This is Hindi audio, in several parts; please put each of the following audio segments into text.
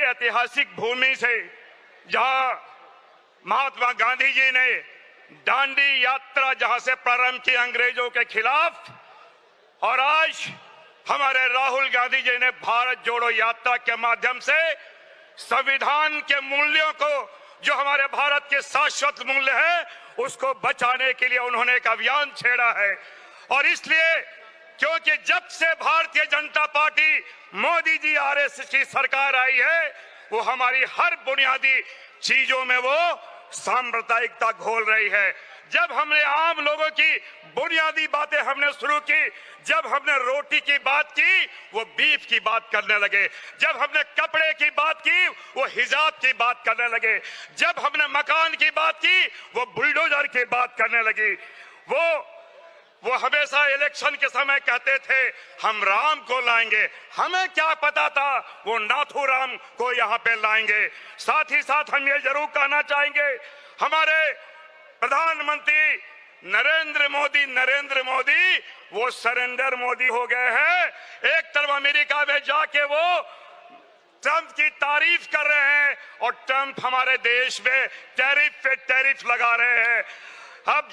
ऐतिहासिक भूमि से जहां महात्मा गांधी जी ने दांडी यात्रा जहां से प्रारंभ की अंग्रेजों के खिलाफ, और आज हमारे राहुल गांधी जी ने भारत जोड़ो यात्रा के माध्यम से संविधान के मूल्यों को, जो हमारे भारत के शाश्वत मूल्य है, उसको बचाने के लिए उन्होंने एक अभियान छेड़ा है। और इसलिए क्योंकि जब से भारतीय जनता पार्टी, मोदी जी, आरएसएस की सरकार आई है, वो हमारी हर बुनियादी चीजों में वो सांप्रदायिकता घोल रही है। जब हमने आम लोगों की बुनियादी बातें हमने शुरू की, जब हमने रोटी की बात की, वो बीफ की बात करने लगे। जब हमने कपड़े की बात की, वो हिजाब की बात करने लगे। जब हमने मकान की बात की, वो बुलडोजर की बात करने लगी। वो हमेशा इलेक्शन के समय कहते थे हम राम को लाएंगे। हमें क्या पता था वो नाथूराम को यहाँ पे लाएंगे। साथ ही साथ हम ये जरूर कहना चाहेंगे, हमारे प्रधानमंत्री नरेंद्र मोदी वो सरेंडर मोदी हो गए हैं। एक तरफ अमेरिका में जाके वो ट्रंप की तारीफ कर रहे हैं और ट्रंप हमारे देश में टैरिफ पे टैरिफ लगा रहे हैं। अब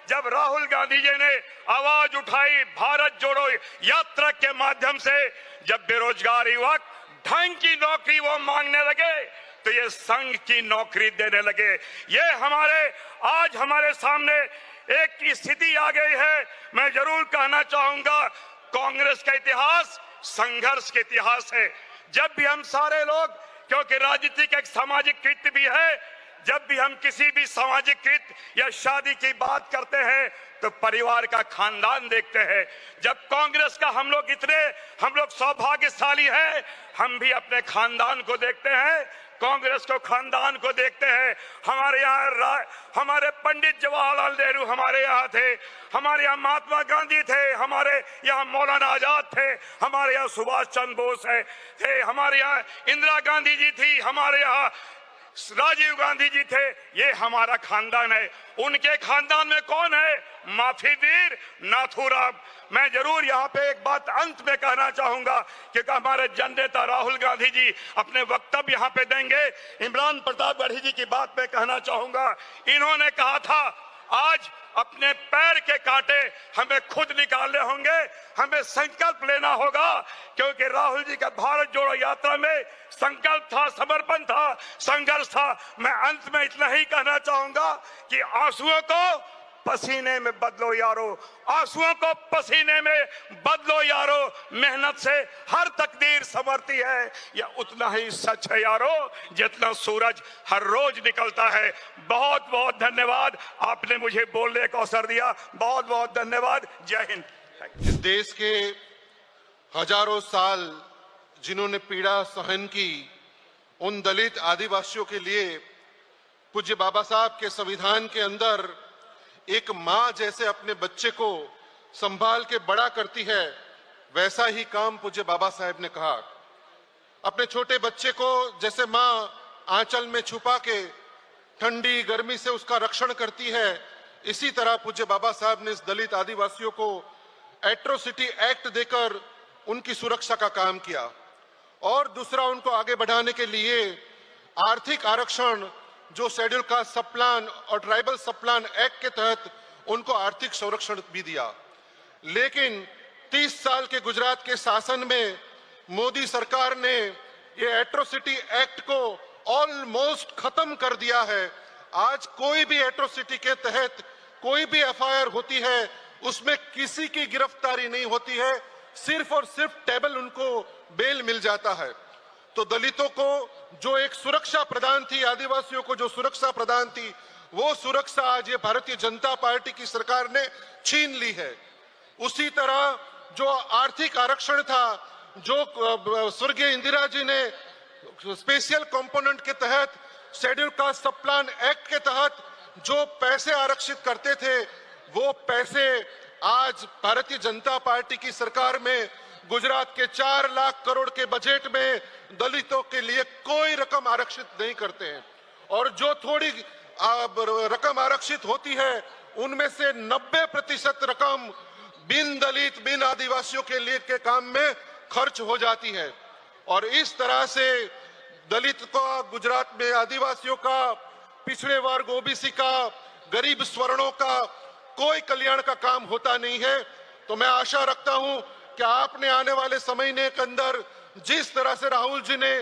जब राहुल गांधी जी ने आवाज उठाई भारत जोड़ो यात्रा के माध्यम से, जब बेरोजगार युवक ढंग की नौकरी वो मांगने लगे, तो ये संघ की नौकरी देने लगे। ये आज हमारे सामने एक स्थिति आ गई है। मैं जरूर कहना चाहूंगा, कांग्रेस का इतिहास संघर्ष का इतिहास है। जब भी हम सारे लोग, क्योंकि राजनीति का एक सामाजिक कृत्य भी है, जब भी हम किसी भी सामाजिक कृत्य या शादी की बात करते हैं तो परिवार का खानदान देखते हैं। जब कांग्रेस का हम लोग सौभाग्यशाली हैं, हम भी अपने खानदान को देखते हैं, कांग्रेस को खानदान को देखते हैं। हमारे यहाँ हमारे पंडित जवाहरलाल नेहरू हमारे यहाँ थे, हमारे यहाँ महात्मा गांधी थे, हमारे यहाँ मौलाना आजाद थे, हमारे यहाँ सुभाष चंद्र बोस थे, हमारे यहाँ इंदिरा गांधी जी थी, हमारे यहाँ राजीव गांधी जी थे। ये हमारा खानदान है। उनके खानदान में कौन है? माफी वीर नाथूराम। मैं जरूर यहाँ पे एक बात अंत में कहना चाहूंगा, क्योंकि हमारे जननेता राहुल गांधी जी अपने वक्तव्य यहाँ पे देंगे। इमरान प्रतापगढ़ी जी की बात पे कहना चाहूंगा, इन्होंने कहा था आज अपने पैर के कांटे हमें खुद निकालने होंगे, हमें संकल्प लेना होगा, क्योंकि राहुल जी का भारत जोड़ो यात्रा में संकल्प था, समर्पण था, संघर्ष था। मैं अंत में इतना ही कहना चाहूंगा कि आंसुओं को पसीने में बदलो यारो, आंसुओं को पसीने में बदलो यारो, मेहनत से हर तकदीर संवरती है, यह उतना ही सच है यारो जितना सूरज हर रोज निकलता है। बहुत बहुत धन्यवाद, आपने मुझे बोलने का अवसर दिया। बहुत बहुत धन्यवाद। जय हिंद। इस देश के हजारों साल जिन्होंने पीड़ा सहन की, उन दलित आदिवासियों के लिए पूज्य बाबा साहब के संविधान के अंदर एक माँ जैसे अपने बच्चे को संभाल के बड़ा करती है, वैसा ही काम पूज्य बाबा साहब ने कहा। अपने छोटे बच्चे को जैसे माँ आंचल में छुपा के ठंडी गर्मी से उसका रक्षण करती है, इसी तरह पूज्य बाबा साहब ने इस दलित आदिवासियों को एट्रोसिटी एक्ट देकर उनकी सुरक्षा का काम किया। और दूसरा, उनको आगे बढ़ाने के लिए आर्थिक आरक्षण, जो शेड्यूल कास्ट सब प्लान और ट्राइबल सब प्लान एक्ट के तहत उनको आर्थिक संरक्षण भी दिया। लेकिन 30 साल के गुजरात के शासन में मोदी सरकार ने ये एट्रोसिटी एक्ट को ऑलमोस्ट खत्म कर दिया है। आज कोई भी एट्रोसिटी के तहत कोई भी एफआईआर होती है, उसमें किसी की गिरफ्तारी नहीं होती है, सिर्फ और सिर्फ टेबल उनको बेल मिल जाता है। तो दलितों को जो एक सुरक्षा प्रदान थी, आदिवासियों को जो सुरक्षा प्रदान थी, वो सुरक्षा आज ये भारतीय जनता पार्टी की सरकार ने छीन ली है। उसी तरह जो आर्थिक आरक्षण था, जो स्वर्गीय इंदिरा जी ने स्पेशल कंपोनेंट के तहत, शेड्यूल कास्ट सब प्लान एक्ट के तहत जो पैसे आरक्षित करते थे, वो पैसे आज भारतीय जनता पार्टी की सरकार में गुजरात के 4 लाख करोड़ के बजट में दलितों के लिए कोई रकम आरक्षित नहीं करते हैं। और जो थोड़ी रकम आरक्षित होती है, उनमें से 90% रकम बिन दलित, बिन आदिवासियों के लिए के काम में खर्च हो जाती है। और इस तरह से दलित का, गुजरात में आदिवासियों का, पिछड़े वर्ग ओबीसी का, गरीब स्वर्णों का कोई कल्याण का काम होता नहीं है। तो मैं आशा रखता हूं कि आपने आने वाले समय के अंदर जिस तरह से राहुल जी ने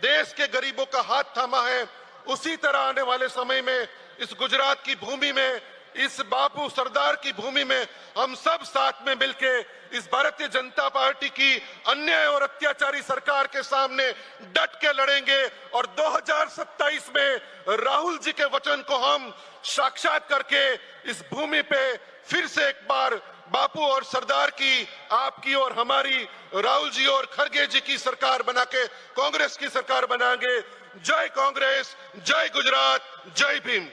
देश के गरीबों का हाथ थामा है, उसी तरह आने वाले समय में इस गुजरात की भूमि में, इस बापू सरदार की भूमि में हम सब साथ में मिलके इस भारतीय जनता पार्टी की अन्याय और अत्याचारी सरकार के सामने डट के लड़ेंगे और 2027 में राहुल जी के वचन को हम साक्षात करके इस भूमि पे फिर से एक बार बापू और सरदार की, आपकी और हमारी, राहुल जी और खड़गे जी की सरकार बना के कांग्रेस की सरकार बनाएंगे। जय कांग्रेस, जय गुजरात, जय भीम।